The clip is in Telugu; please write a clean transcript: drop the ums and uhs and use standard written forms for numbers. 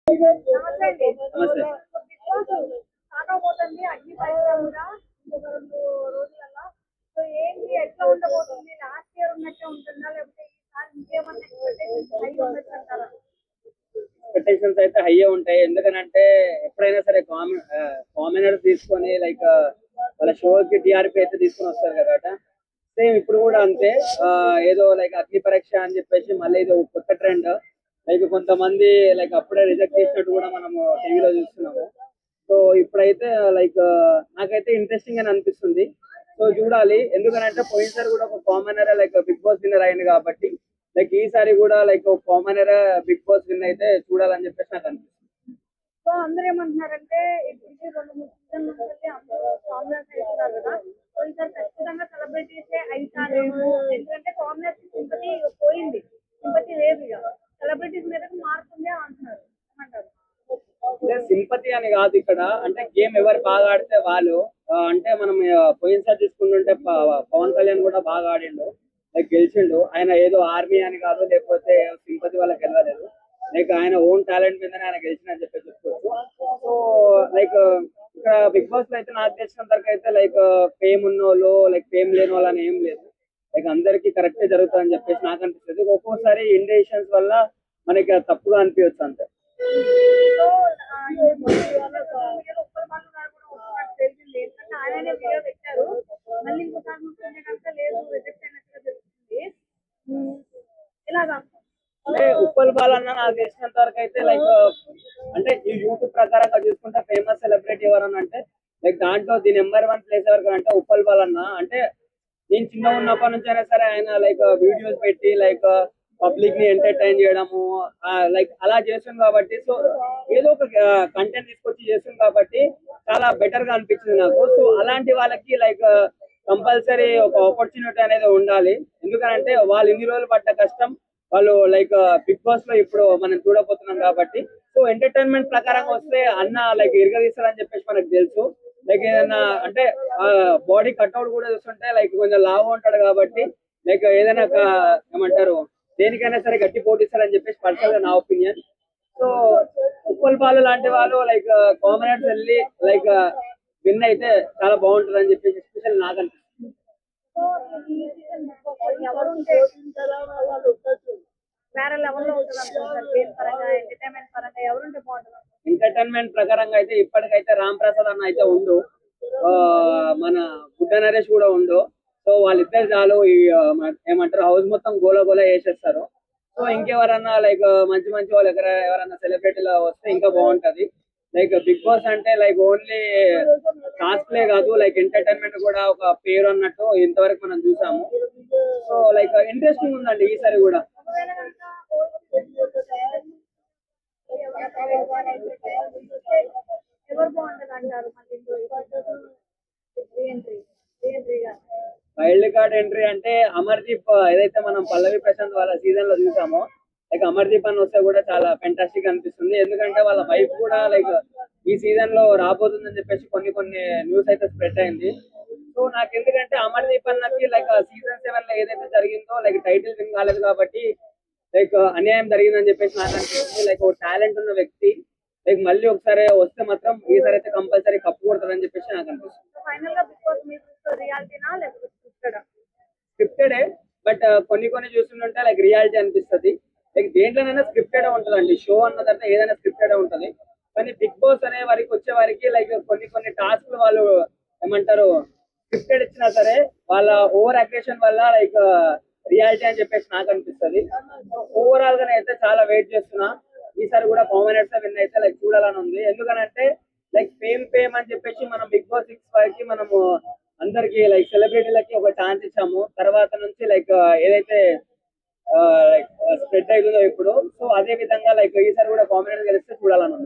నమస్తే అండి. నమస్తే. బిగ్ బాస్ స్టార్ట్ అవబోతుంది అగ్ని పరీక్ష ఇంకొక 2 రోజులల్ల. సో ఏంటి ఎట్లా ఉండబోతుంది? లాస్ట్ ఇయర్ ఉన్నట్టే ఉంటుందా? లేకపోతే ఈసారి ఇంకేమన్నా ఎక్స్‌పెక్టేషన్స్ హై ఉండొచ్చంటారా? ఎక్స్పెక్టేషన్స్ అయితే హైయే ఉంటాయి. ఎందుకనంటే ఎప్పుడైనా సరే కామనర్స్ తీసుకొని వాళ్ళ షోకి టీఆర్పీ అయితే తీసుకొని వస్తారు కదా. సేమ్ ఇప్పుడు కూడా అంతే. ఏదో అగ్ని పరీక్ష అని చెప్పేసి మళ్ళీ ఇది ఒక కొత్త ట్రెండ్. కొంతమంది అప్పుడే రిజెక్ట్ చేసినట్టు కూడా మనము టీవీలో చూస్తున్నాము. సో ఇప్పుడైతే నాకైతే ఇంట్రెస్టింగ్ అని అనిపిస్తుంది. సో చూడాలి. ఎందుకనంటే పోయినసారి కూడా ఒక కామనర్ బిగ్ బాస్ విన్నర్ అయింది కాబట్టి ఈసారి కూడా ఒక కామనర్ బిగ్ బాస్ విన్ అయితే చూడాలని చెప్పేసి నాకు అనిపిస్తుంది. సో అందరూ ఏమంటున్నారంటే ఇప్పటికి 2, 3 సీజన్ల నుంచి అందరూ కామనర్స్ అయితున్నారు కదా. సో ఈసారి ఖచ్చితంగా సెలబ్రిటీసే అయితారేమో. ఎందుకంటే కామనర్స్ సింపతి పోయింది. సింపతి లేదు ఇక. సెలబ్రిటీస్ మీదకి మారుతుంది అంటున్నారు. ఏమంటారు? అంటే సింపతి అని కాదు ఇక్కడ. అంటే గేమ్ ఎవరు బాగా ఆడితే వాళ్ళు. అంటే మనం పోయినసారి చూసుకుంటుంటే పవన్ కళ్యాణ్ కూడా బాగా ఆడిండు. గెలిచిండు. ఆయన ఏదో ఆర్మీ అని కాదు, లేకపోతే సింపతి వాళ్ళకి వెళ్ళలేదు. ఆయన ఓన్ టాలెంట్ మీదనే ఆయన గెలిచిందని చెప్పేసి చెప్పుకోవచ్చు. సో ఇక్కడ బిగ్ బాస్ లో అయితే నాకు తెలిసినంత వరకు అయితే ఫేమ్ ఉన్నోళ్ళు ఫేమ్ లేని వాళ్ళు అని ఏం లేదు. అందరికి కరెక్ట్ జరుగుతుందని చెప్పేసి నాకు అనిపిస్తుంది. ఒక్కోసారి ఇండేషన్స్ వల్ల మనకి అది తప్పుగా అనిపించచ్చు అంతే. సో ఉప్పల్ బాలు గారు కూడా ఒప్పుకున్నట్టు తెలిసింది. ఎందుకంటే ఆయననే వీడియో పెట్టారు. మళ్ళీ ఇంకోసారి చూస్తుంటే కనుక లేదు రిజెక్ట్ అయినట్టుగా తెలుస్తుంది. ఇలాగా అంటే ఉప్పల్ బాలన్న నాకు తెలిసినంత వరకు అయితే అంటే ఈ యూట్యూబ్ ప్రకారంగా చూసుకుంటే ఫేమస్ సెలబ్రిటీ ఎవరన్నా అంటే దాంట్లో ది నెంబర్ 1 ప్లేస్ ఎవరికి అంటే ఉప్పల్ బాలన్న. అంటే నేను చిన్న ఉన్నప్పటి నుంచి అయినా సరే ఆయన వీడియోస్ పెట్టి పబ్లిక్ ని ఎంటర్టైన్ చేయడము అలా చేస్తుంది కాబట్టి, సో ఏదో ఒక కంటెంట్ తీసుకొచ్చి చేస్తుంది కాబట్టి చాలా బెటర్ గా అనిపించింది నాకు. సో అలాంటి వాళ్ళకి కంపల్సరీ ఒక ఆపర్చునిటీ అనేది ఉండాలి. ఎందుకంటే వాళ్ళు ఇన్ని రోజులు పడ్డ కష్టం వాళ్ళు బిగ్ బాస్ లో ఇప్పుడు మనం చూడబోతున్నాం కాబట్టి, సో ఎంటర్టైన్మెంట్ ప్రకారంగా వస్తే అన్న ఇరగదీస్తారని చెప్పేసి మనకు తెలుసు. ఏదైనా అంటే బాడీ కట్అవుట్ కూడా చూస్తుంటే కొంచెం లావు ఉంటాడు కాబట్టి ఏదైనా ఏమంటారు దేనికైనా సరే గట్టి పోటీస్తారని చెప్పేసి పర్సనల్ గా నా ఒపీనియన్. సో ఉప్పల్ బాలు లాంటి వాళ్ళు కామనర్స్ వెళ్ళి విన్ అయితే చాలా బాగుంటుంది అని చెప్పేసి ఎస్పెషల్ నాకు అనిపిస్తుంది. సో ఈ సీజన్ ఎవరుంటే వేరే లెవెల్లో ఉంటుంది అనుకుంటారు. గేమ్ పరంగా ఎంటర్టైన్మెంట్ పరంగా ఎవరుంటే బాగుంటుంది? ఎంటర్టైన్మెంట్ ప్రకారంగా అయితే ఇప్పటికైతే రామ్ ప్రసాద్ అన్న అయితే ఉండు. మన బుడ్డ నరేష్ కూడా ఉండు. సో వాళ్ళిద్దరు చాలు. ఈ ఏమంటారు హౌస్ మొత్తం గోల గోల వేసేస్తారు. సో ఇంకెవరన్నా మంచి మంచి వాళ్ళు ఎవరన్నా సెలబ్రిటీలు వస్తే ఇంకా బాగుంటది. బిగ్ బాస్ అంటే ఓన్లీ టాస్క్ లే కాదు, ఎంటర్టైన్మెంట్ కూడా ఒక పేరు అన్నట్టు ఇంతవరకు మనం చూసాము. సో ఇంట్రెస్టింగ్ ఉందండి ఈసారి కూడా. ఒకవేళ కనుక ఎవరు బాగుంటుంది అంటారు? వైల్డ్ కార్డ్ ఎంట్రీ అంటే అమర్దీప్. ఏదైతే మనం పల్లవి ప్రశాంత్ వాళ్ళ సీజన్ లో చూసామో అమర్దీప్ అని వస్తే కూడా చాలా ఫెంటాస్టిక్ అనిపిస్తుంది. ఎందుకంటే వాళ్ళ వైఫ్ కూడా ఈ సీజన్ లో రాబోతుందని చెప్పేసి కొన్ని న్యూస్ అయితే స్ప్రెడ్ అయింది. సో నాకు ఎందుకంటే అమర్దీప్ అన్నకి సీజన్ 7 లో ఏదైతే జరిగిందో టైటిల్ విన్ కాలేదు కాబట్టి అన్యాయం జరిగిందని చెప్పేసి నాకు అనిపిస్తుంది. ఒక టాలెంట్ ఉన్న వ్యక్తి మళ్ళీ ఒకసారి వస్తే మాత్రం ఈసారి అయితే కంపల్సరీ కప్పు కొడతారని చెప్పేసి నాకు అనిపిస్తుంది. స్క్రిప్టెడే, బట్ కొన్ని చూస్తుంటే రియాలిటీ అనిపిస్తుంది. దేంట్లోనైనా స్క్రిప్టెడ్ ఉంటుందండి. షో అన్న తర్వాత ఏదైనా స్క్రిప్టెడ్ ఉంటది. కానీ బిగ్ బాస్ అనే వారికి వచ్చే వారికి కొన్ని టాస్క్లు వాళ్ళు ఏమంటారు స్క్రిప్టెడ్ ఇచ్చినా సరే వాళ్ళ ఓవర్ అగ్రెషన్ వల్ల రియాలిటీ అని చెప్పేసి నాకు అనిపిస్తుంది. ఓవరాల్ గా అయితే చాలా వెయిట్ చేస్తున్నా. ఈసారి కూడా కామనర్స్ విన్ అయితే చూడాలని ఉంది. ఎందుకనంటే ఫేమ్ అని చెప్పేసి మనం బిగ్ బాస్ 6 వరకు మనము అందరికి సెలబ్రిటీలకి ఒక ఛాన్స్ ఇచ్చాము. తర్వాత నుంచి ఏదైతే స్ప్రెడ్ అవుతుందో ఇప్పుడు, సో అదే విధంగా ఈసారి కూడా కామనర్స్ గెలిస్తే చూడాలని ఉంది.